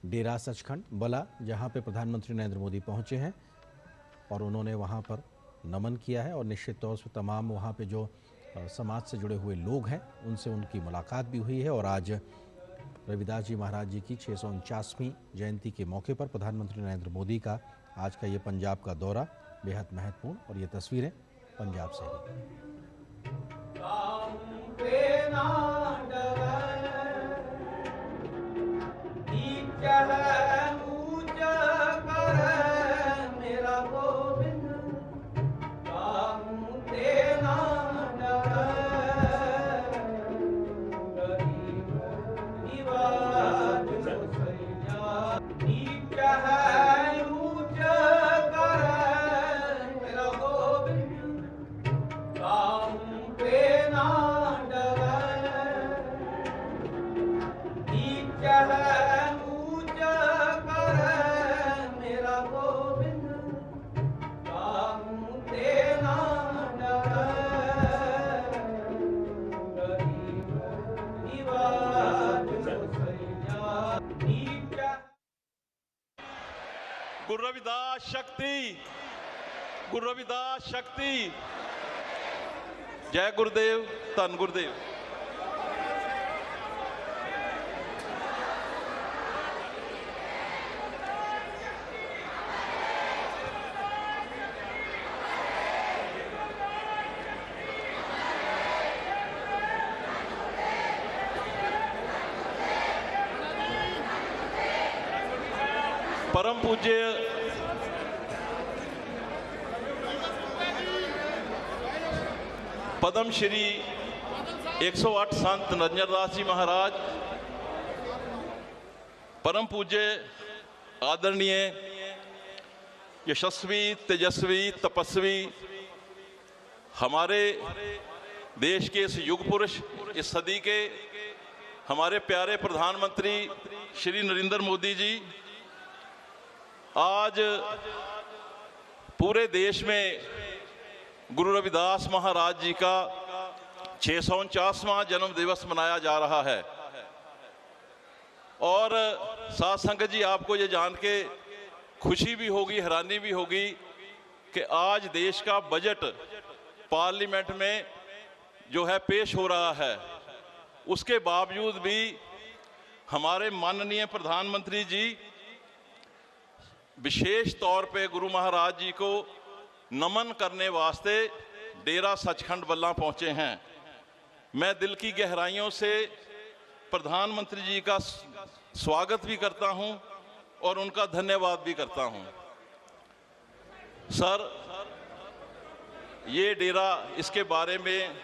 डेरा सचखंड बला, जहां पे प्रधानमंत्री नरेंद्र मोदी पहुंचे हैं और उन्होंने वहां पर नमन किया है और निश्चित तौर से तमाम वहां पे जो समाज से जुड़े हुए लोग हैं उनसे उनकी मुलाकात भी हुई है। और आज रविदास जी महाराज जी की 649वीं जयंती के मौके पर प्रधानमंत्री नरेंद्र मोदी का आज का ये पंजाब का दौरा बेहद महत्वपूर्ण। और ये तस्वीरें पंजाब से ही। गुरु रविदास शक्ति, गुरु रविदास शक्ति। जय गुरुदेव, धन गुरुदेव। परम पूज्य पद्म श्री 108 संत नरेंद्रदास जी महाराज, परम पूज्य आदरणीय यशस्वी तेजस्वी तपस्वी हमारे देश के इस युग पुरुष, इस सदी के हमारे प्यारे प्रधानमंत्री श्री नरेंद्र मोदी जी, आज पूरे देश में गुरु रविदास महाराज जी का 649वां जन्म दिवस मनाया जा रहा है। और साथ संगत जी, आपको ये जान के खुशी भी होगी, हैरानी भी होगी कि आज देश का बजट पार्लियामेंट में जो है पेश हो रहा है, उसके बावजूद भी हमारे माननीय प्रधानमंत्री जी विशेष तौर पे गुरु महाराज जी को नमन करने वास्ते डेरा सचखंड बल्ला पहुंचे हैं। मैं दिल की गहराइयों से प्रधानमंत्री जी का स्वागत भी करता हूं और उनका धन्यवाद भी करता हूं। सर, ये डेरा, इसके बारे में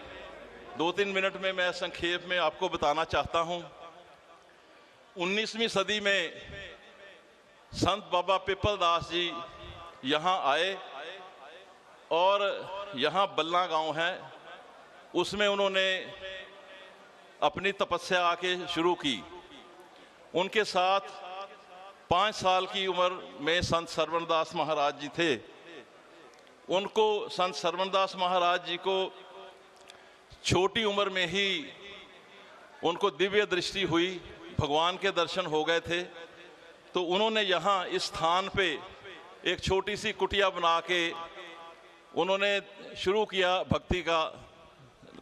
2-3 मिनट में मैं संक्षेप में आपको बताना चाहता हूं। 19वीं सदी में संत बाबा पिपलदास जी यहाँ आए और यहाँ बल्ला गांव है, उसमें उन्होंने अपनी तपस्या आके शुरू की। उनके साथ 5 साल की उम्र में संत सरवणदास महाराज जी थे। उनको, संत सरवणदास महाराज जी को छोटी उम्र में ही उनको दिव्य दृष्टि हुई, भगवान के दर्शन हो गए थे। तो उन्होंने यहाँ इस स्थान पे एक छोटी सी कुटिया बना के उन्होंने शुरू किया भक्ति का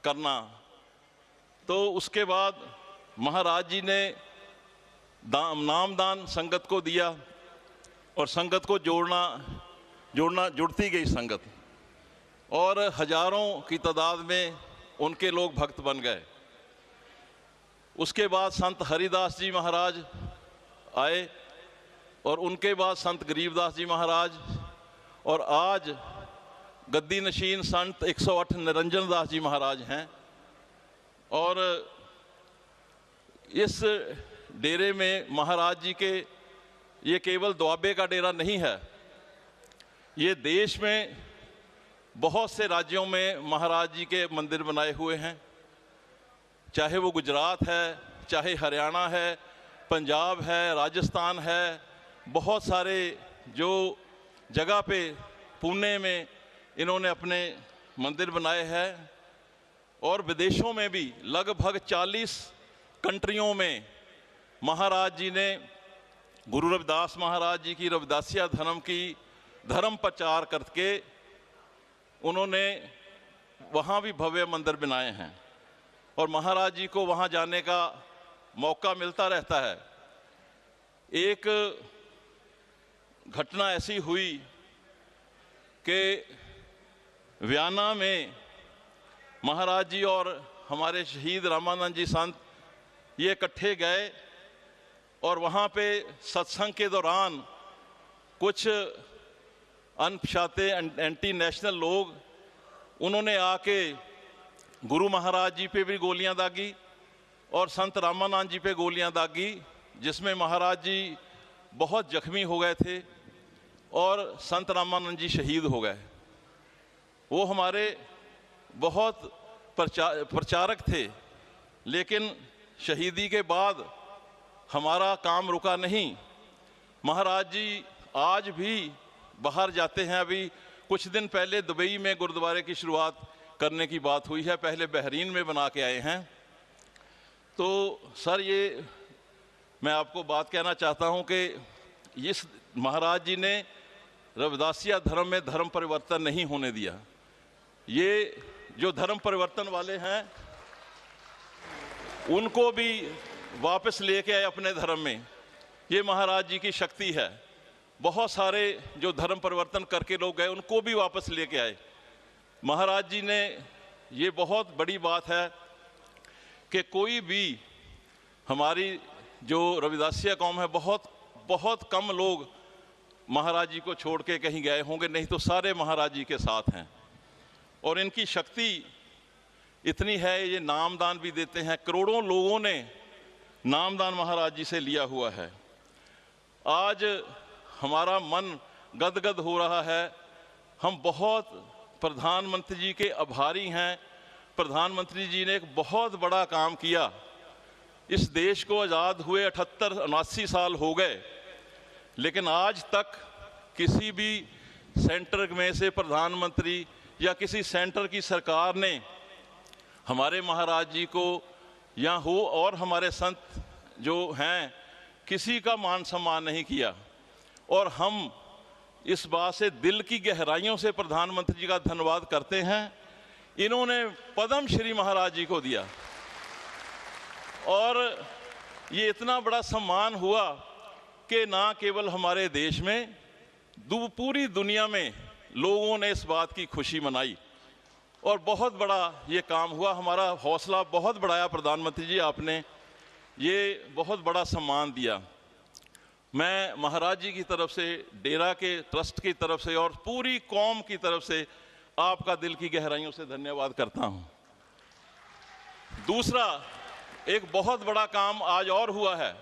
करना। तो उसके बाद महाराज जी ने नामदान संगत को दिया और संगत को जुड़ती गई संगत, और हजारों की तादाद में उनके लोग भक्त बन गए। उसके बाद संत हरिदास जी महाराज आए और उनके बाद संत गरीबदास जी महाराज, और आज गद्दी नशीन संत 108 निरंजन दास जी महाराज हैं। और इस डेरे में महाराज जी के, ये केवल दुआबे का डेरा नहीं है, ये देश में बहुत से राज्यों में महाराज जी के मंदिर बनाए हुए हैं, चाहे वो गुजरात है, चाहे हरियाणा है, पंजाब है, राजस्थान है, बहुत सारे जो जगह पे, पुणे में इन्होंने अपने मंदिर बनाए हैं। और विदेशों में भी लगभग 40 कंट्रियों में महाराज जी ने गुरु रविदास महाराज जी की रविदासिया धर्म की धर्म प्रचार करके उन्होंने वहाँ भी भव्य मंदिर बनाए हैं और महाराज जी को वहाँ जाने का मौका मिलता रहता है। एक घटना ऐसी हुई कि व्याना में महाराज जी और हमारे शहीद रामानंद जी संत ये इकट्ठे गए और वहाँ पे सत्संग के दौरान कुछ अनपछाते एंटी नेशनल लोग उन्होंने आके गुरु महाराज जी पे भी गोलियां दागी और संत रामानंद जी पे गोलियां दागी, जिसमें महाराज जी बहुत जख्मी हो गए थे और संत रामानंद जी शहीद हो गए। वो हमारे बहुत प्रचारक थे, लेकिन शहीदी के बाद हमारा काम रुका नहीं। महाराज जी आज भी बाहर जाते हैं। अभी कुछ दिन पहले दुबई में गुरुद्वारे की शुरुआत करने की बात हुई है, पहले बहरीन में बना के आए हैं। तो सर, ये मैं आपको बात कहना चाहता हूँ कि इस महाराज जी ने रविदासिया धर्म में धर्म परिवर्तन नहीं होने दिया। ये जो धर्म परिवर्तन वाले हैं उनको भी वापस लेके आए अपने धर्म में। ये महाराज जी की शक्ति है। बहुत सारे जो धर्म परिवर्तन करके लोग गए उनको भी वापस लेके आए। महाराज जी ने, ये बहुत बड़ी बात है कि कोई भी हमारी जो रविदासिया कौम है, बहुत कम लोग महाराज जी को छोड़ के कहीं गए होंगे, नहीं तो सारे महाराज जी के साथ हैं। और इनकी शक्ति इतनी है, ये नामदान भी देते हैं। करोड़ों लोगों ने नामदान महाराज जी से लिया हुआ है। आज हमारा मन गदगद हो रहा है। हम बहुत प्रधानमंत्री जी के आभारी हैं। प्रधानमंत्री जी ने एक बहुत बड़ा काम किया। इस देश को आज़ाद हुए 78-79 साल हो गए, लेकिन आज तक किसी भी सेंटर में से प्रधानमंत्री या किसी सेंटर की सरकार ने हमारे महाराज जी को या हो और हमारे संत जो हैं किसी का मान सम्मान नहीं किया। और हम इस बात से दिल की गहराइयों से प्रधानमंत्री जी का धन्यवाद करते हैं। इन्होंने पद्म श्री महाराज जी को दिया और ये इतना बड़ा सम्मान हुआ कि ना केवल हमारे देश में, पूरी दुनिया में लोगों ने इस बात की खुशी मनाई और बहुत बड़ा ये काम हुआ। हमारा हौसला बहुत बढ़ाया प्रधानमंत्री जी, आपने ये बहुत बड़ा सम्मान दिया। मैं महाराज जी की तरफ से, डेरा के ट्रस्ट की तरफ से और पूरी कौम की तरफ से आपका दिल की गहराइयों से धन्यवाद करता हूँ। दूसरा, एक बहुत बड़ा काम आज और हुआ है।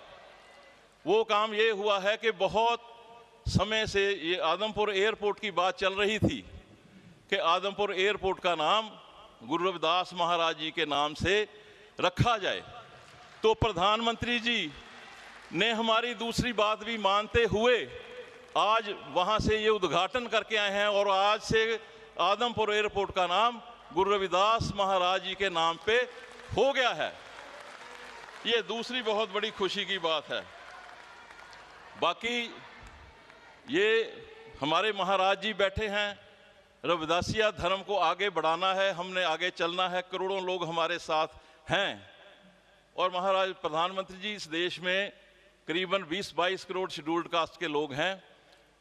वो काम ये हुआ है कि बहुत समय से ये आदमपुर एयरपोर्ट की बात चल रही थी कि आदमपुर एयरपोर्ट का नाम गुरु रविदास महाराज जी के नाम से रखा जाए। तो प्रधानमंत्री जी ने हमारी दूसरी बात भी मानते हुए आज वहाँ से ये उद्घाटन करके आए हैं और आज से आदमपुर एयरपोर्ट का नाम गुरु रविदास महाराज जी के नाम पे हो गया है। ये दूसरी बहुत बड़ी खुशी की बात है। बाकी ये हमारे महाराज जी बैठे हैं। रविदासिया धर्म को आगे बढ़ाना है, हमने आगे चलना है। करोड़ों लोग हमारे साथ हैं और महाराज प्रधानमंत्री जी, इस देश में करीबन 20-22 करोड़ शेड्यूल्ड कास्ट के लोग हैं,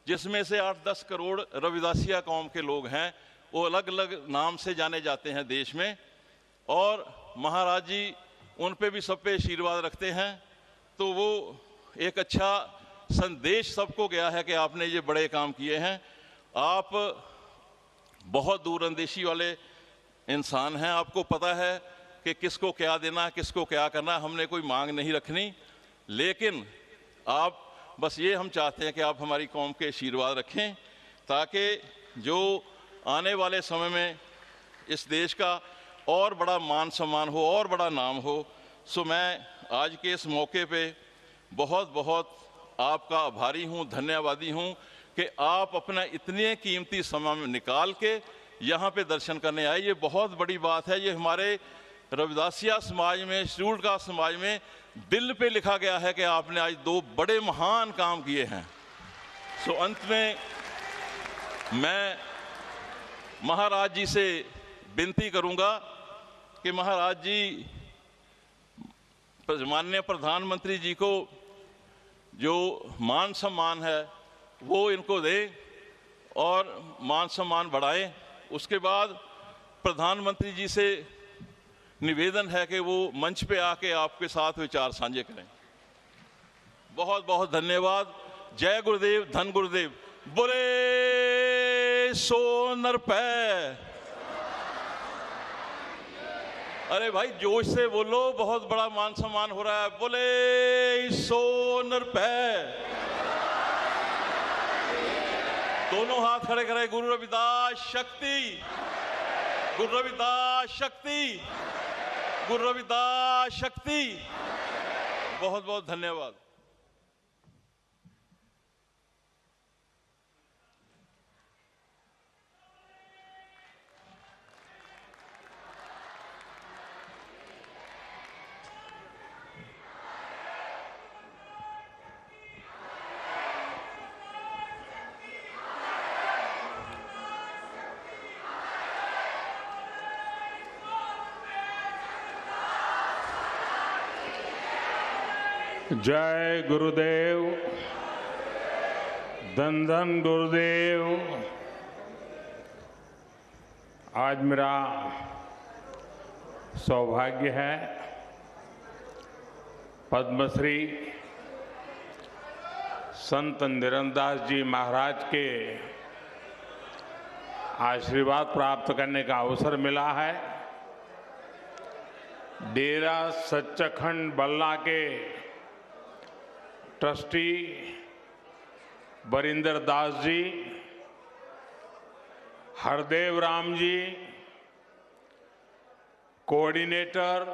जिसमें से 8-10 करोड़ रविदासिया कौम के लोग हैं। वो अलग अलग नाम से जाने जाते हैं देश में और महाराज जी उन पे भी सब पे आशीर्वाद रखते हैं। तो वो एक अच्छा संदेश सबको गया है कि आपने ये बड़े काम किए हैं। आप बहुत दूरअंदेशी वाले इंसान हैं, आपको पता है कि किसको क्या देना, किसको क्या करना। हमने कोई मांग नहीं रखनी, लेकिन आप बस ये हम चाहते हैं कि आप हमारी कौम के आशीर्वाद रखें ताकि जो आने वाले समय में इस देश का और बड़ा मान सम्मान हो और बड़ा नाम हो। सो मैं आज के इस मौके पे बहुत बहुत आपका आभारी हूँ, धन्यवादी हूँ कि आप अपना इतने कीमती समय में निकाल के यहाँ पे दर्शन करने आए। ये बहुत बड़ी बात है। ये हमारे रविदासिया समाज में, शेड्यूल्ड कास्ट समाज में दिल पे लिखा गया है कि आपने आज दो बड़े महान काम किए हैं। सो अंत में मैं महाराज जी से विनती करूंगा कि महाराज जी माननीय प्रधानमंत्री जी को जो मान सम्मान है वो इनको दें और मान सम्मान बढ़ाएं। उसके बाद प्रधानमंत्री जी से निवेदन है कि वो मंच पे आके आपके साथ विचार साझे करें। बहुत बहुत धन्यवाद। जय गुरुदेव, धन गुरुदेव। बोले सो नरपै। अरे भाई जोश से बोलो, बहुत बड़ा मान सम्मान हो रहा है। बोले सो नरपै। दोनों हाथ खड़े करें। गुरु रविदास शक्ति, गुरु रविदास शक्ति, गुरु रविदास शक्ति। बहुत बहुत धन्यवाद। जय गुरुदेव, धन धन गुरुदेव। आज मेरा सौभाग्य है पद्मश्री संत निरंदास जी महाराज के आशीर्वाद प्राप्त करने का अवसर मिला है। डेरा सच्चखंड बल्ला के ट्रस्टी बरिंदर दास जी, हरदेव राम जी, कोऑर्डिनेटर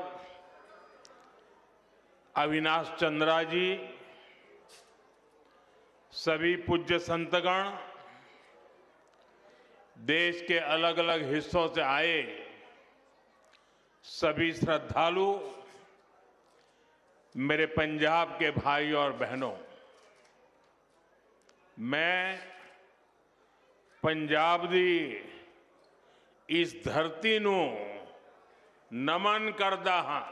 अविनाश चंद्रा जी, सभी पूज्य संतगण, देश के अलग अलग हिस्सों से आए सभी श्रद्धालु, मेरे पंजाब के भाई और बहनों, मैं पंजाब दी इस धरती नू नमन करदा हां।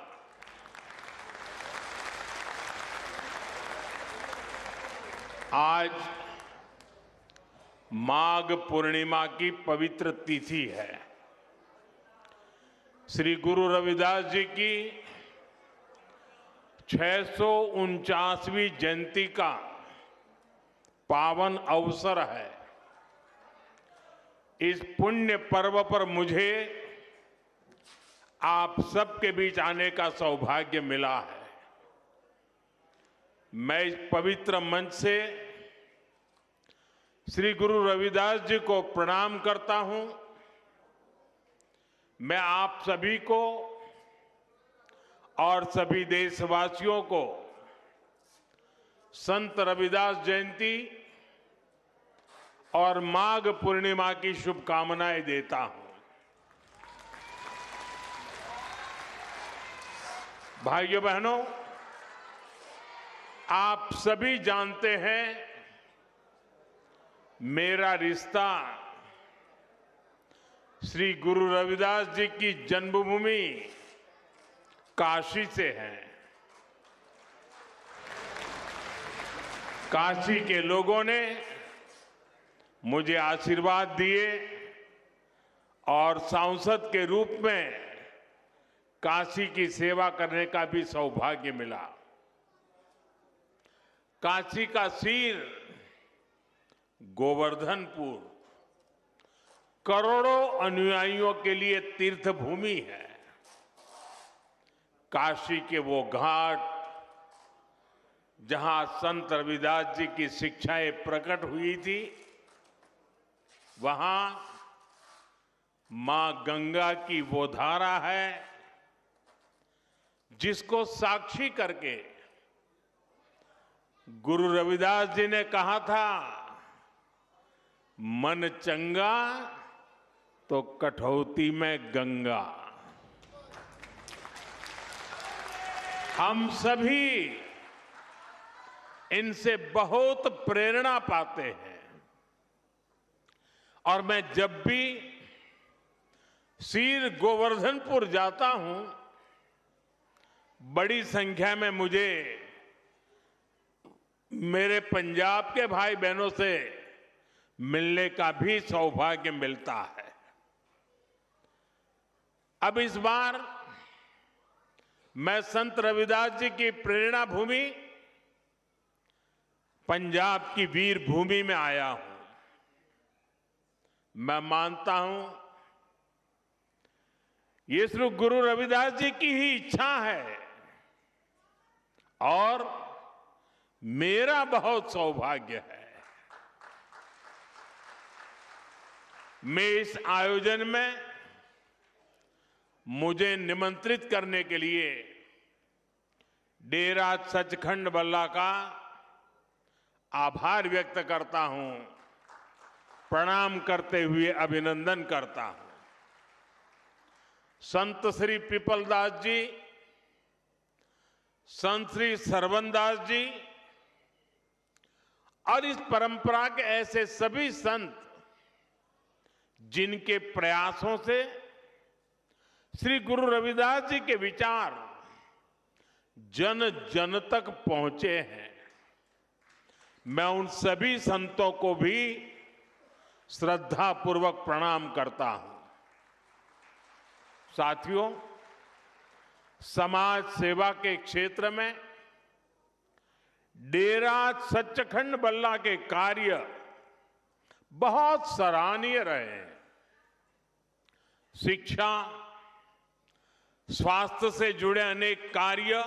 आज माघ पूर्णिमा की पवित्र तिथि है। श्री गुरु रविदास जी की 649वीं जयंती का पावन अवसर है। इस पुण्य पर्व पर मुझे आप सबके बीच आने का सौभाग्य मिला है। मैं इस पवित्र मंच से श्री गुरु रविदास जी को प्रणाम करता हूं। मैं आप सभी को और सभी देशवासियों को संत रविदास जयंती और माघ पूर्णिमा की शुभकामनाएं देता हूं। भाइयों बहनों, आप सभी जानते हैं मेरा रिश्ता श्री गुरु रविदास जी की जन्मभूमि काशी से है। काशी के लोगों ने मुझे आशीर्वाद दिए और सांसद के रूप में काशी की सेवा करने का भी सौभाग्य मिला। काशी का सिर गोवर्धनपुर करोड़ों अनुयायियों के लिए तीर्थ भूमि है। काशी के वो घाट जहां संत रविदास जी की शिक्षाएं प्रकट हुई थी, वहां मां गंगा की वो धारा है जिसको साक्षी करके गुरु रविदास जी ने कहा था, मन चंगा तो कठौती में गंगा। हम सभी इनसे बहुत प्रेरणा पाते हैं और मैं जब भी सीर गोवर्धनपुर जाता हूं, बड़ी संख्या में मुझे मेरे पंजाब के भाई बहनों से मिलने का भी सौभाग्य मिलता है। अब इस बार मैं संत रविदास जी की प्रेरणा भूमि पंजाब की वीर भूमि में आया हूं। मैं मानता हूं ये श्री गुरु रविदास जी की ही इच्छा है और मेरा बहुत सौभाग्य है। मैं इस आयोजन में मुझे निमंत्रित करने के लिए डेरा सचखंड बल्ला का आभार व्यक्त करता हूं, प्रणाम करते हुए अभिनंदन करता हूं। संत श्री पिपलदास जी, संत श्री सरवनदास जी और इस परंपरा के ऐसे सभी संत जिनके प्रयासों से श्री गुरु रविदास जी के विचार जन जन तक पहुंचे हैं, मैं उन सभी संतों को भी श्रद्धापूर्वक प्रणाम करता हूं। साथियों, समाज सेवा के क्षेत्र में डेरा सचखंड बल्ला के कार्य बहुत सराहनीय रहे हैं। शिक्षा, स्वास्थ्य से जुड़े अनेक कार्य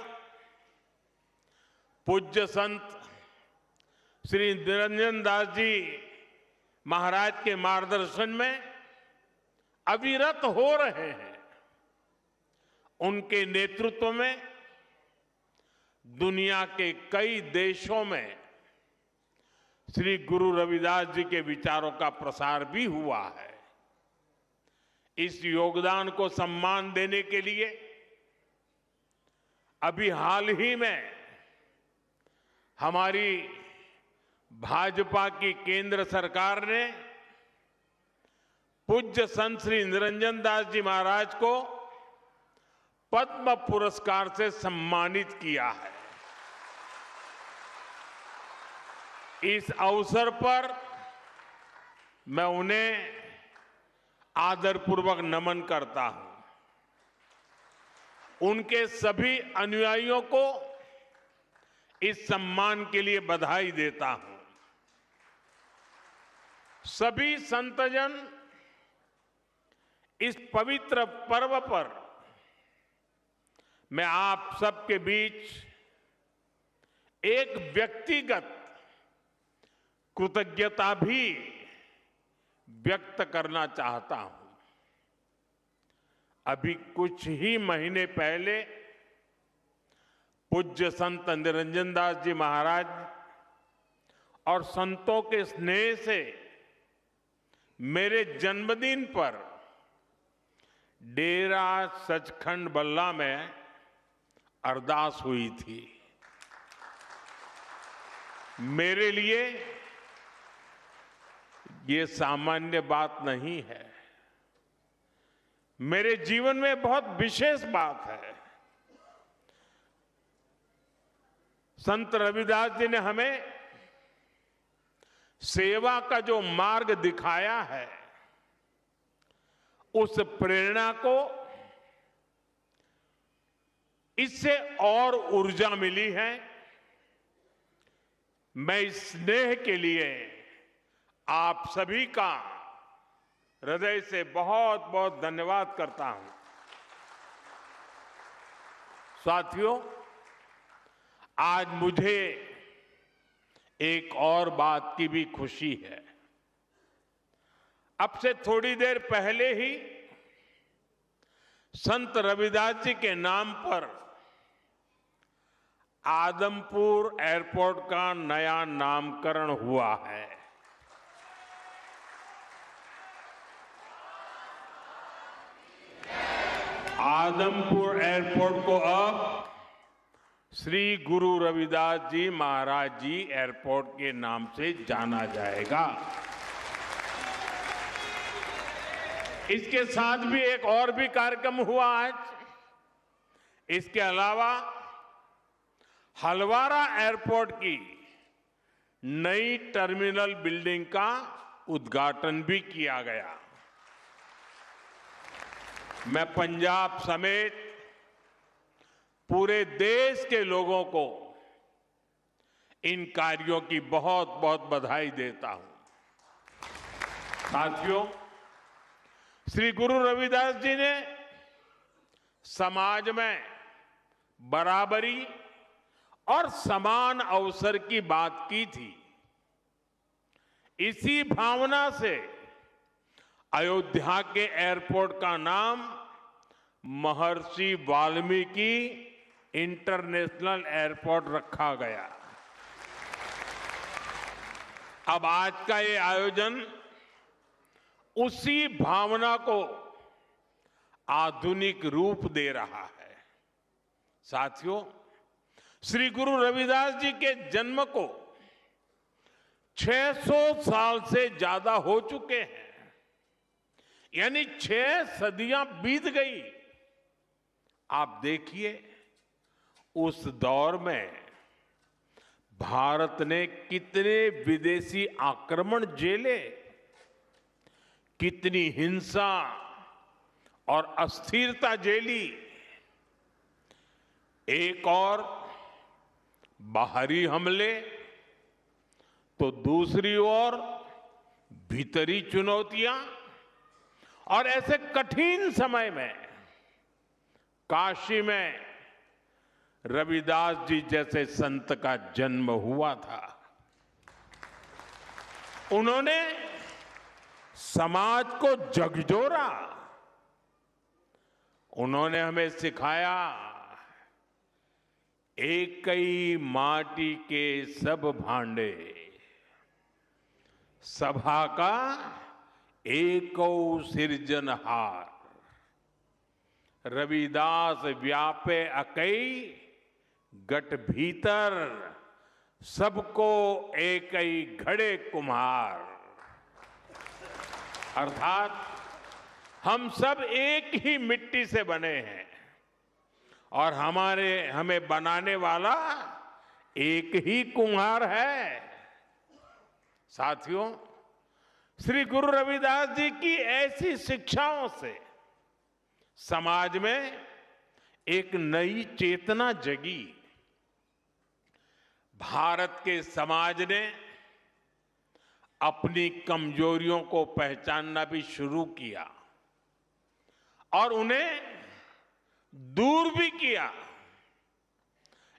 पूज्य संत श्री निरंजन दास जी महाराज के मार्गदर्शन में अविरत हो रहे हैं। उनके नेतृत्व में दुनिया के कई देशों में श्री गुरु रविदास जी के विचारों का प्रसार भी हुआ है। इस योगदान को सम्मान देने के लिए अभी हाल ही में हमारी भाजपा की केंद्र सरकार ने पूज्य संत श्री निरंजन दास जी महाराज को पद्म पुरस्कार से सम्मानित किया है। इस अवसर पर मैं उन्हें आदरपूर्वक नमन करता हूं। उनके सभी अनुयायियों को इस सम्मान के लिए बधाई देता हूं। सभी संतजन इस पवित्र पर्व पर मैं आप सबके बीच एक व्यक्तिगत कृतज्ञता भी व्यक्त करना चाहता हूं। अभी कुछ ही महीने पहले पूज्य संत निरंजन दास जी महाराज और संतों के स्नेह से मेरे जन्मदिन पर डेरा सचखंड बल्ला में अरदास हुई थी। मेरे लिए ये सामान्य बात नहीं है, मेरे जीवन में बहुत विशेष बात है। संत रविदास जी ने हमें सेवा का जो मार्ग दिखाया है, उस प्रेरणा को इससे और ऊर्जा मिली है। मैं इस स्नेह के लिए आप सभी का हृदय से बहुत बहुत धन्यवाद करता हूं। साथियों, आज मुझे एक और बात की भी खुशी है। अब से थोड़ी देर पहले ही संत रविदास जी के नाम पर आदमपुर एयरपोर्ट का नया नामकरण हुआ है। आदमपुर एयरपोर्ट को अब श्री गुरु रविदास जी महाराज जी एयरपोर्ट के नाम से जाना जाएगा। इसके साथ भी एक और भी कार्यक्रम हुआ आज। इसके अलावा हलवारा एयरपोर्ट की नई टर्मिनल बिल्डिंग का उद्घाटन भी किया गया। मैं पंजाब समेत पूरे देश के लोगों को इन कार्यों की बहुत बहुत बधाई देता हूं। साथियों, श्री गुरु रविदास जी ने समाज में बराबरी और समान अवसर की बात की थी। इसी भावना से अयोध्या के एयरपोर्ट का नाम महर्षि वाल्मीकि इंटरनेशनल एयरपोर्ट रखा गया। अब आज का ये आयोजन उसी भावना को आधुनिक रूप दे रहा है। साथियों, श्री गुरु रविदास जी के जन्म को 600 साल से ज्यादा हो चुके हैं, यानी 6 सदियां बीत गई। आप देखिए, उस दौर में भारत ने कितने विदेशी आक्रमण झेले, कितनी हिंसा और अस्थिरता झेली। एक और बाहरी हमले तो दूसरी ओर भीतरी चुनौतियां, और ऐसे कठिन समय में काशी में रविदास जी जैसे संत का जन्म हुआ था। उन्होंने समाज को झकझोरा। उन्होंने हमें सिखाया, एक ही माटी के सब भांडे, सभा का एको सिरजनहार। रविदास व्यापे अकई गट भीतर, सबको एक ही घड़े कुम्हार। अर्थात हम सब एक ही मिट्टी से बने हैं और हमें बनाने वाला एक ही कुम्हार है। साथियों, श्री गुरु रविदास जी की ऐसी शिक्षाओं से समाज में एक नई चेतना जगी। भारत के समाज ने अपनी कमजोरियों को पहचानना भी शुरू किया और उन्हें दूर भी किया।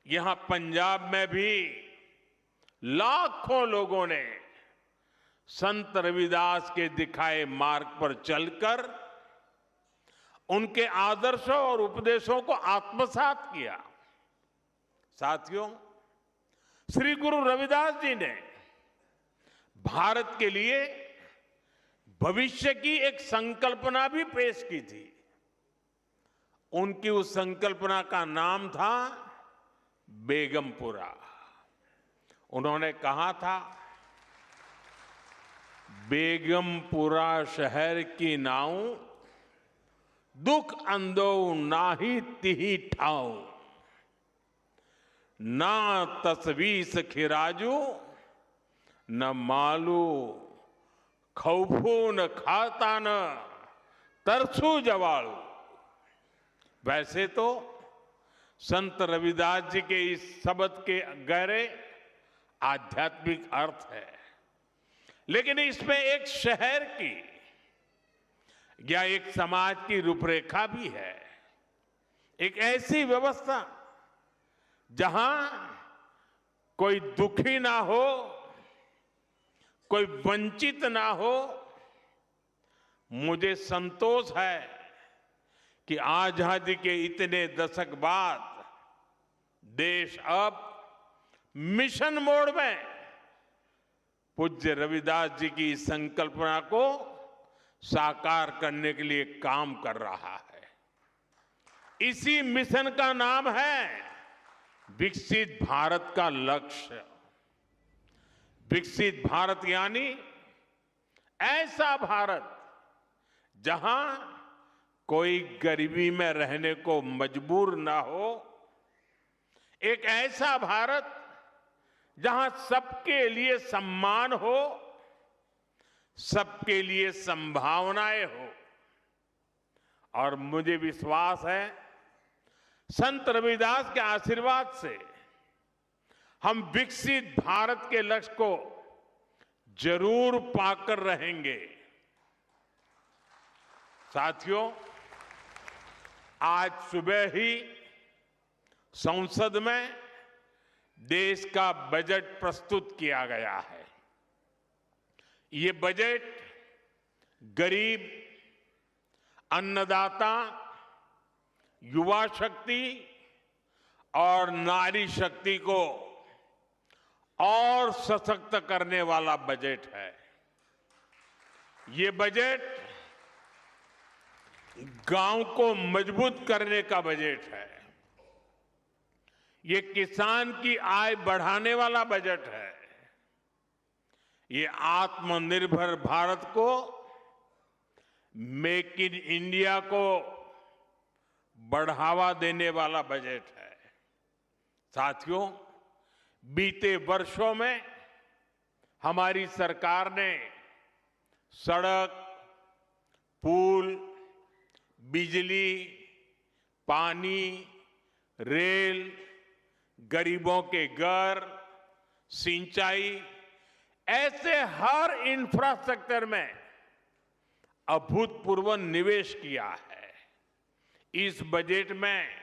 यहां पंजाब में भी लाखों लोगों ने संत रविदास के दिखाए मार्ग पर चलकर उनके आदर्शों और उपदेशों को आत्मसात किया। साथियों, श्री गुरु रविदास जी ने भारत के लिए भविष्य की एक संकल्पना भी पेश की थी। उनकी उस संकल्पना का नाम था बेगमपुरा। उन्होंने कहा था, बेगमपुरा शहर की नाऊ, दुख अंदो नाही तिही ठाऊ, ना तस्वीस खिराजू, न मालू खौफू न खाता न तरसू जवाड़ू। वैसे तो संत रविदास जी के इस शब्द के गहरे आध्यात्मिक अर्थ है, लेकिन इसमें एक शहर की या एक समाज की रूपरेखा भी है। एक ऐसी व्यवस्था जहां कोई दुखी ना हो, कोई वंचित ना हो। मुझे संतोष है कि आजादी के इतने दशक बाद देश अब मिशन मोड में पूज्य रविदास जी की संकल्पना को साकार करने के लिए काम कर रहा है। इसी मिशन का नाम है विकसित भारत का लक्ष्य। विकसित भारत यानी ऐसा भारत जहां कोई गरीबी में रहने को मजबूर ना हो, एक ऐसा भारत जहां सबके लिए सम्मान हो, सबके लिए संभावनाएं हो। और मुझे विश्वास है संत रविदास के आशीर्वाद से हम विकसित भारत के लक्ष्य को जरूर पाकर रहेंगे। साथियों, आज सुबह ही संसद में देश का बजट प्रस्तुत किया गया है। ये बजट गरीब, अन्नदाता, युवा शक्ति और नारी शक्ति को और सशक्त करने वाला बजट है। ये बजट गांव को मजबूत करने का बजट है। ये किसान की आय बढ़ाने वाला बजट है। ये आत्मनिर्भर भारत को, मेक इन इंडिया को बढ़ावा देने वाला बजट है। साथियों, बीते वर्षों में हमारी सरकार ने सड़क, पुल, बिजली, पानी, रेल, गरीबों के घर, सिंचाई, ऐसे हर इंफ्रास्ट्रक्चर में अभूतपूर्व निवेश किया है। इस बजट में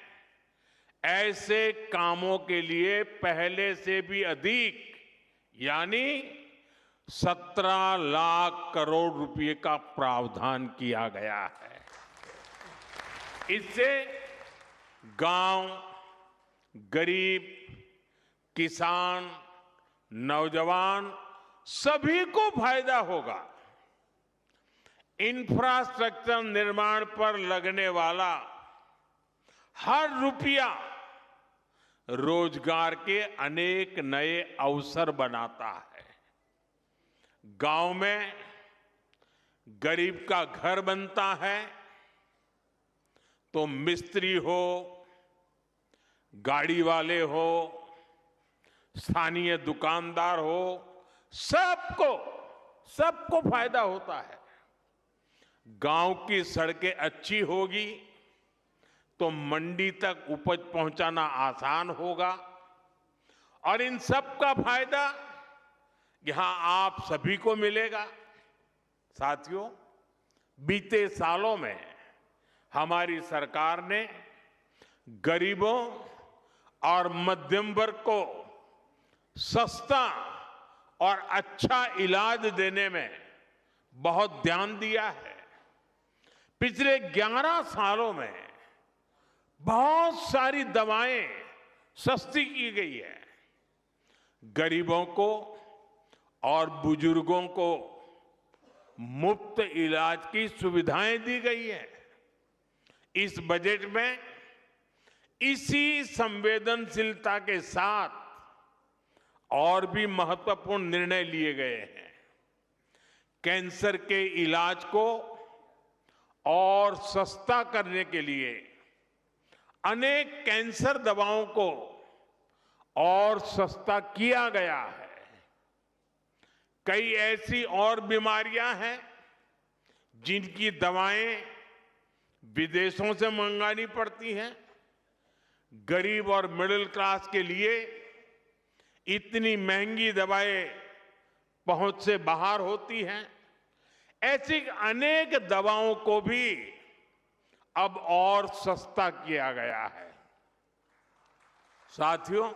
ऐसे कामों के लिए पहले से भी अधिक यानी 17 लाख करोड़ रुपए का प्रावधान किया गया है। इससे गांव, गरीब, किसान, नौजवान सभी को फायदा होगा। इंफ्रास्ट्रक्चर निर्माण पर लगने वाला हर रुपया रोजगार के अनेक नए अवसर बनाता है। गांव में गरीब का घर बनता है तो मिस्त्री हो, गाड़ी वाले हो, स्थानीय दुकानदार हो, सबको फायदा होता है। गांव की सड़कें अच्छी होगी तो मंडी तक उपज पहुंचाना आसान होगा और इन सब का फायदा यहां आप सभी को मिलेगा। साथियों, बीते सालों में हमारी सरकार ने गरीबों और मध्यम वर्ग को सस्ता और अच्छा इलाज देने में बहुत ध्यान दिया है। पिछले 11 सालों में बहुत सारी दवाएं सस्ती की गई है। गरीबों को और बुजुर्गों को मुफ्त इलाज की सुविधाएं दी गई है। इस बजट में इसी संवेदनशीलता के साथ और भी महत्वपूर्ण निर्णय लिए गए हैं। कैंसर के इलाज को और सस्ता करने के लिए अनेक कैंसर दवाओं को और सस्ता किया गया है। कई ऐसी और बीमारियां हैं जिनकी दवाएं विदेशों से मंगानी पड़ती हैं। गरीब और मिडिल क्लास के लिए इतनी महंगी दवाएं पहुंच से बाहर होती हैं। ऐसी अनेक दवाओं को भी अब और सस्ता किया गया है। साथियों,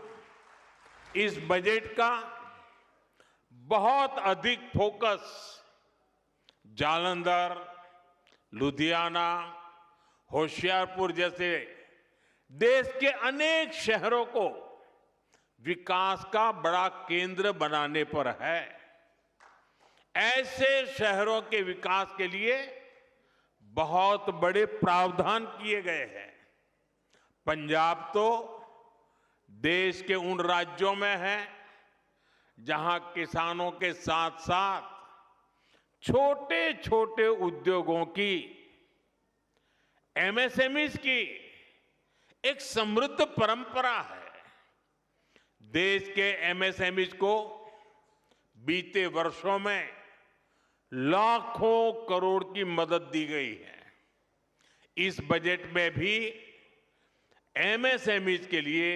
इस बजट का बहुत अधिक फोकस जालंधर, लुधियाना, होशियारपुर जैसे देश के अनेक शहरों को विकास का बड़ा केंद्र बनाने पर है। ऐसे शहरों के विकास के लिए बहुत बड़े प्रावधान किए गए हैं। पंजाब तो देश के उन राज्यों में है जहां किसानों के साथ साथ छोटे छोटे उद्योगों की, एमएसएमईज की एक समृद्ध परंपरा है। देश के एमएसएमईज को बीते वर्षों में लाखों करोड़ की मदद दी गई है। इस बजट में भी एमएसएमईज के लिए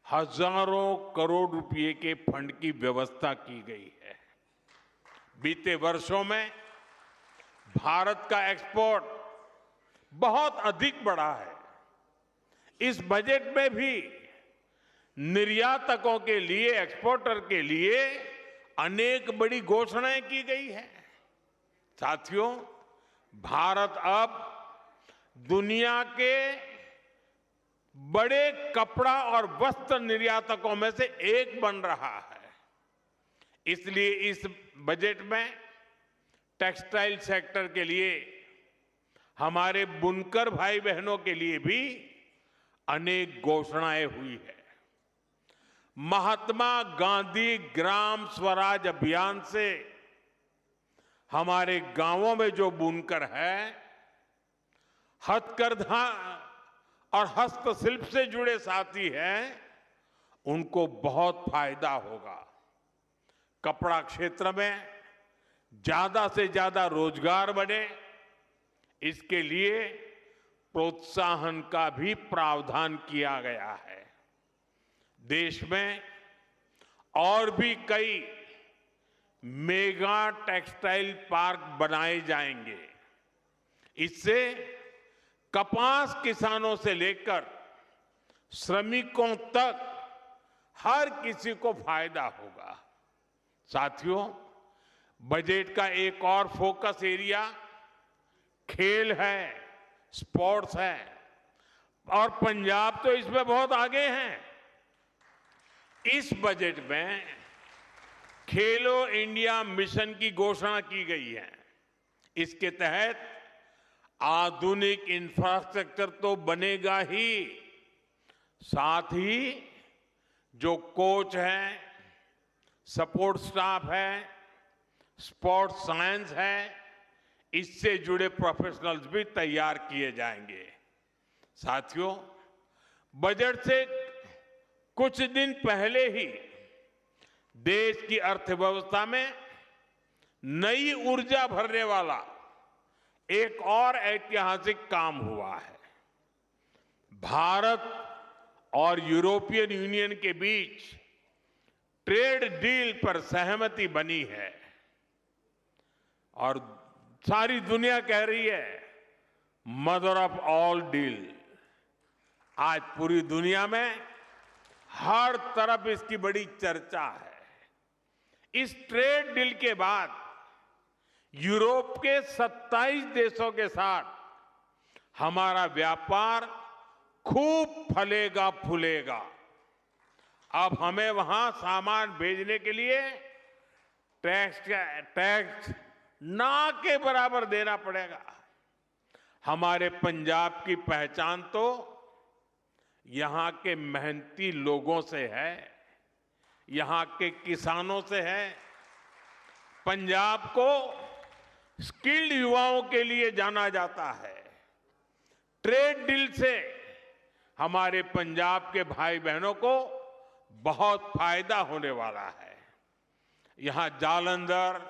हजारों करोड़ रुपए के फंड की व्यवस्था की गई है। बीते वर्षों में भारत का एक्सपोर्ट बहुत अधिक बढ़ा है। इस बजट में भी निर्यातकों के लिए, एक्सपोर्टर के लिए अनेक बड़ी घोषणाएं की गई हैं। साथियों, भारत अब दुनिया के बड़े कपड़ा और वस्त्र निर्यातकों में से एक बन रहा है। इसलिए इस बजट में टेक्सटाइल सेक्टर के लिए, हमारे बुनकर भाई बहनों के लिए भी अनेक घोषणाएं हुई है। महात्मा गांधी ग्राम स्वराज अभियान से हमारे गांवों में जो बुनकर है, हथकरघा और हस्तशिल्प से जुड़े साथी हैं, उनको बहुत फायदा होगा। कपड़ा क्षेत्र में ज्यादा से ज्यादा रोजगार बने, इसके लिए प्रोत्साहन का भी प्रावधान किया गया है। देश में और भी कई मेगा टेक्सटाइल पार्क बनाए जाएंगे। इससे कपास किसानों से लेकर श्रमिकों तक हर किसी को फायदा होगा। साथियों, बजट का एक और फोकस एरिया खेल है, स्पोर्ट्स है, और पंजाब तो इसमें बहुत आगे है। इस बजट में खेलो इंडिया मिशन की घोषणा की गई है। इसके तहत आधुनिक इंफ्रास्ट्रक्चर तो बनेगा ही, साथ ही जो कोच हैं, सपोर्ट स्टाफ है, स्पोर्ट्स साइंस है, इससे जुड़े प्रोफेशनल्स भी तैयार किए जाएंगे। साथियों, बजट से कुछ दिन पहले ही देश की अर्थव्यवस्था में नई ऊर्जा भरने वाला एक और ऐतिहासिक काम हुआ है। भारत और यूरोपियन यूनियन के बीच ट्रेड डील पर सहमति बनी है और सारी दुनिया कह रही है मदर ऑफ ऑल डील। आज पूरी दुनिया में हर तरफ इसकी बड़ी चर्चा है। इस ट्रेड डील के बाद यूरोप के 27 देशों के साथ हमारा व्यापार खूब फलेगा फूलेगा। अब हमें वहां सामान भेजने के लिए टैक्स ना के बराबर देना पड़ेगा। हमारे पंजाब की पहचान तो यहां के मेहनती लोगों से है, यहां के किसानों से है। पंजाब को स्किल्ड युवाओं के लिए जाना जाता है। ट्रेड डील से हमारे पंजाब के भाई बहनों को बहुत फायदा होने वाला है। यहां जालंधर,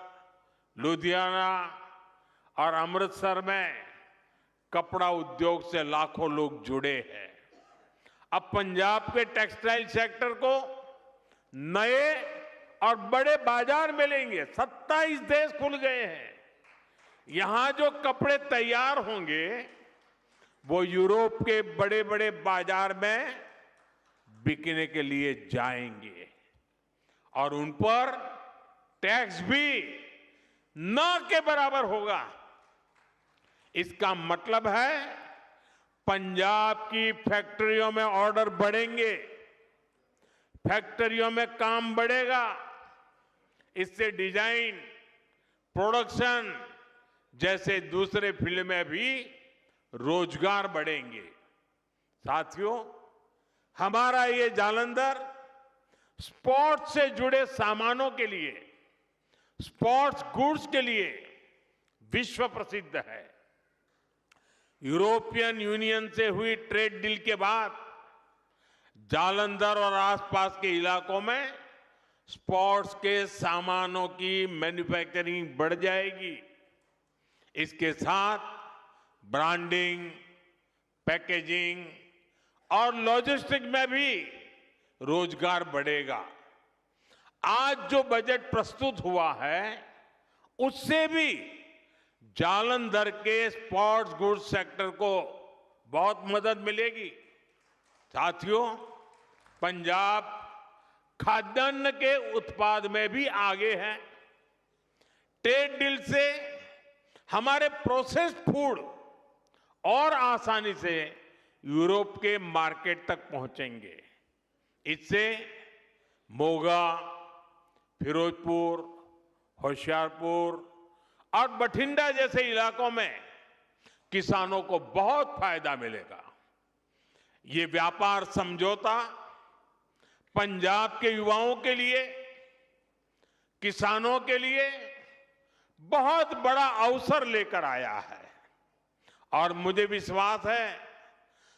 लुधियाना और अमृतसर में कपड़ा उद्योग से लाखों लोग जुड़े हैं। अब पंजाब के टेक्सटाइल सेक्टर को नए और बड़े बाजार मिलेंगे। 27 देश खुल गए हैं। यहां जो कपड़े तैयार होंगे वो यूरोप के बड़े बड़े बाजार में बिकने के लिए जाएंगे और उन पर टैक्स भी न के बराबर होगा। इसका मतलब है पंजाब की फैक्ट्रियों में ऑर्डर बढ़ेंगे, फैक्ट्रियों में काम बढ़ेगा। इससे डिजाइन, प्रोडक्शन जैसे दूसरे फील्ड में भी रोजगार बढ़ेंगे। साथियों, हमारा ये जालंधर स्पोर्ट्स से जुड़े सामानों के लिए, स्पोर्ट्स गुड्स के लिए विश्व प्रसिद्ध है। यूरोपियन यूनियन से हुई ट्रेड डील के बाद जालंधर और आसपास के इलाकों में स्पोर्ट्स के सामानों की मैन्युफैक्चरिंग बढ़ जाएगी। इसके साथ ब्रांडिंग, पैकेजिंग और लॉजिस्टिक में भी रोजगार बढ़ेगा। आज जो बजट प्रस्तुत हुआ है उससे भी जालंधर के स्पोर्ट्स गुड्स सेक्टर को बहुत मदद मिलेगी। साथियों, पंजाब खाद्यान्न के उत्पाद में भी आगे है। ट्रेड डील से हमारे प्रोसेस्ड फूड और आसानी से यूरोप के मार्केट तक पहुंचेंगे। इससे मोगा, फिरोजपुर, होशियारपुर और बठिंडा जैसे इलाकों में किसानों को बहुत फायदा मिलेगा। ये व्यापार समझौता पंजाब के युवाओं के लिए, किसानों के लिए बहुत बड़ा अवसर लेकर आया है और मुझे विश्वास है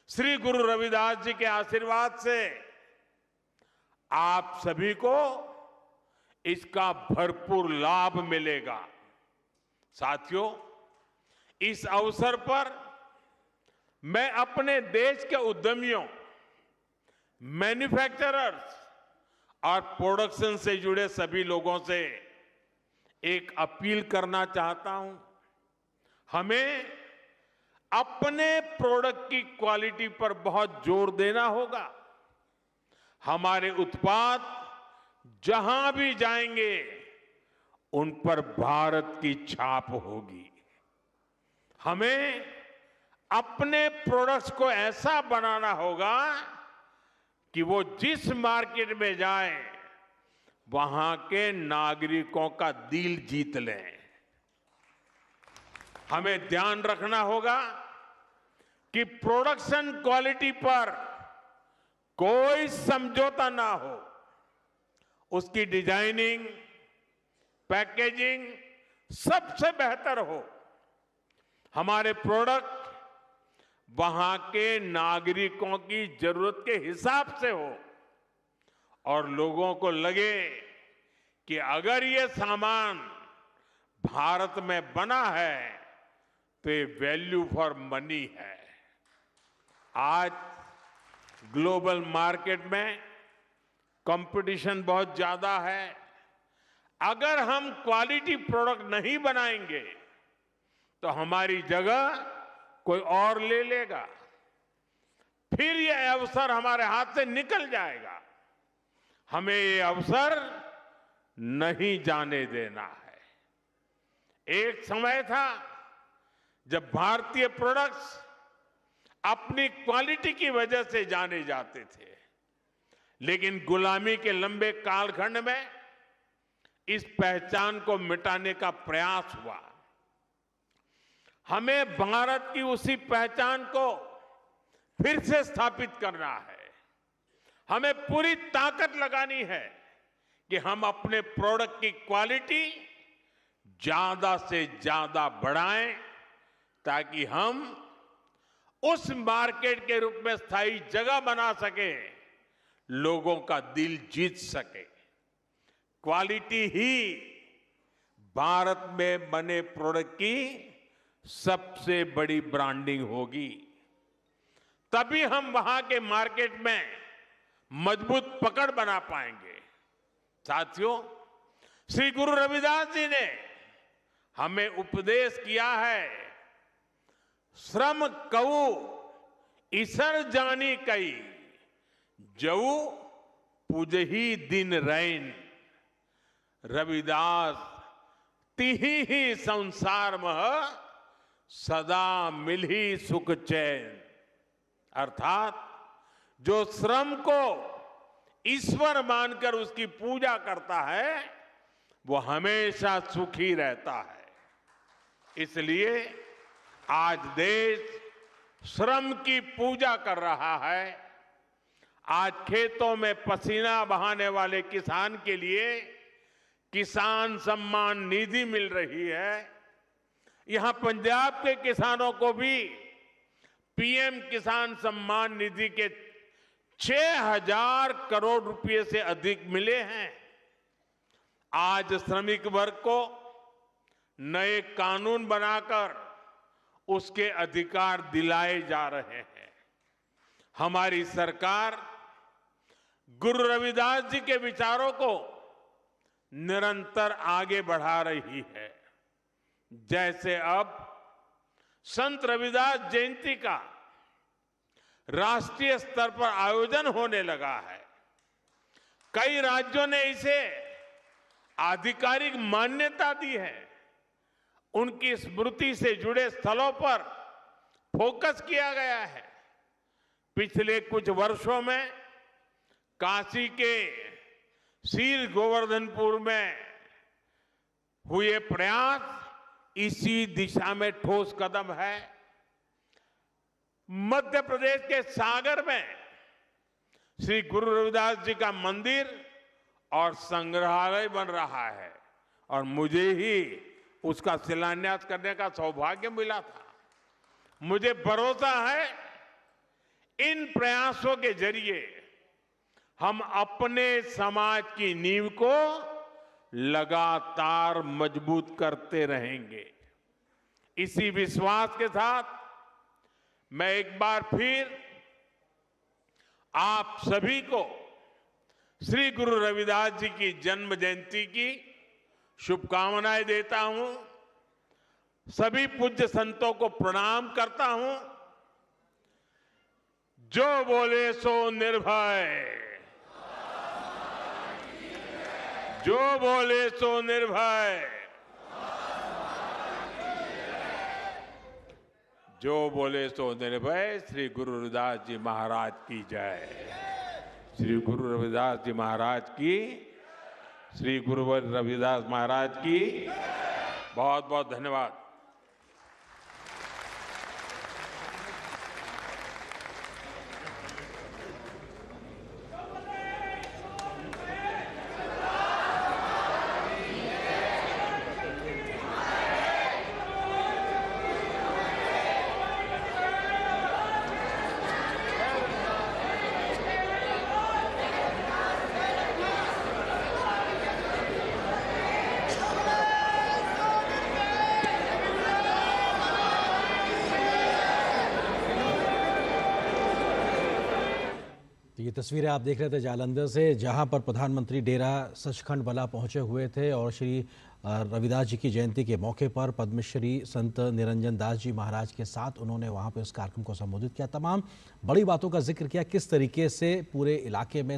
श्री गुरु रविदास जी के आशीर्वाद से आप सभी को इसका भरपूर लाभ मिलेगा। साथियों, इस अवसर पर मैं अपने देश के उद्यमियों, मैन्युफैक्चरर्स और प्रोडक्शन से जुड़े सभी लोगों से एक अपील करना चाहता हूं। हमें अपने प्रोडक्ट की क्वालिटी पर बहुत जोर देना होगा। हमारे उत्पाद जहां भी जाएंगे उन पर भारत की छाप होगी। हमें अपने प्रोडक्ट्स को ऐसा बनाना होगा कि वो जिस मार्केट में जाए वहां के नागरिकों का दिल जीत लें। हमें ध्यान रखना होगा कि प्रोडक्शन क्वालिटी पर कोई समझौता ना हो। उसकी डिजाइनिंग, पैकेजिंग सबसे बेहतर हो। हमारे प्रोडक्ट वहां के नागरिकों की जरूरत के हिसाब से हो और लोगों को लगे कि अगर ये सामान भारत में बना है तो ये वैल्यू फॉर मनी है। आज ग्लोबल मार्केट में कंपटीशन बहुत ज्यादा है। अगर हम क्वालिटी प्रोडक्ट नहीं बनाएंगे तो हमारी जगह कोई और ले लेगा, फिर ये अवसर हमारे हाथ से निकल जाएगा। हमें ये अवसर नहीं जाने देना है। एक समय था जब भारतीय प्रोडक्ट्स अपनी क्वालिटी की वजह से जाने जाते थे, लेकिन गुलामी के लंबे कालखंड में इस पहचान को मिटाने का प्रयास हुआ। हमें भारत की उसी पहचान को फिर से स्थापित करना है। हमें पूरी ताकत लगानी है कि हम अपने प्रोडक्ट की क्वालिटी ज्यादा से ज्यादा बढ़ाएं ताकि हम उस मार्केट के रूप में स्थायी जगह बना सके, लोगों का दिल जीत सके। क्वालिटी ही भारत में बने प्रोडक्ट की सबसे बड़ी ब्रांडिंग होगी। तभी हम वहां के मार्केट में मजबूत पकड़ बना पाएंगे। साथियों, श्री गुरु रविदास जी ने हमें उपदेश किया है, श्रम कऊ ईसर जानी कई, जऊ पूजही दिन रैन। रविदास तिही ही संसार मह सदा मिलही सुख चैन। अर्थात जो श्रम को ईश्वर मानकर उसकी पूजा करता है वो हमेशा सुखी रहता है। इसलिए आज देश श्रम की पूजा कर रहा है। आज खेतों में पसीना बहाने वाले किसान के लिए किसान सम्मान निधि मिल रही है। यहां पंजाब के किसानों को भी पीएम किसान सम्मान निधि के 6,000 करोड़ रुपए से अधिक मिले हैं। आज श्रमिक वर्ग को नए कानून बनाकर उसके अधिकार दिलाए जा रहे हैं। हमारी सरकार गुरु रविदास जी के विचारों को निरंतर आगे बढ़ा रही है। जैसे अब संत रविदास जयंती का राष्ट्रीय स्तर पर आयोजन होने लगा है। कई राज्यों ने इसे आधिकारिक मान्यता दी है। उनकी स्मृति से जुड़े स्थलों पर फोकस किया गया है। पिछले कुछ वर्षों में काशी के शील गोवर्धनपुर में हुए प्रयास इसी दिशा में ठोस कदम है। मध्य प्रदेश के सागर में श्री गुरु रविदास जी का मंदिर और संग्रहालय बन रहा है और मुझे ही उसका शिलान्यास करने का सौभाग्य मिला था। मुझे भरोसा है इन प्रयासों के जरिए हम अपने समाज की नींव को लगातार मजबूत करते रहेंगे। इसी विश्वास के साथ मैं एक बार फिर आप सभी को श्री गुरु रविदास जी की जन्म जयंती की शुभकामनाएं देता हूं। सभी पूज्य संतों को प्रणाम करता हूं। जो बोले सो निर्भय, जो बोले सो निर्भय, जो बोले सो निर्भय। श्री गुरु रविदास जी महाराज की जय। श्री गुरु रविदास जी महाराज की, श्री गुरु रविदास महाराज की बहुत बहुत धन्यवाद। ये तस्वीरें आप देख रहे थे जालंधर से, जहां पर प्रधानमंत्री डेरा सचखंड बला पहुंचे हुए थे और श्री रविदास जी की जयंती के मौके पर पद्मश्री संत निरंजन दास जी महाराज के साथ उन्होंने वहां पर उस कार्यक्रम को संबोधित किया। तमाम बड़ी बातों का जिक्र किया, किस तरीके से पूरे इलाके में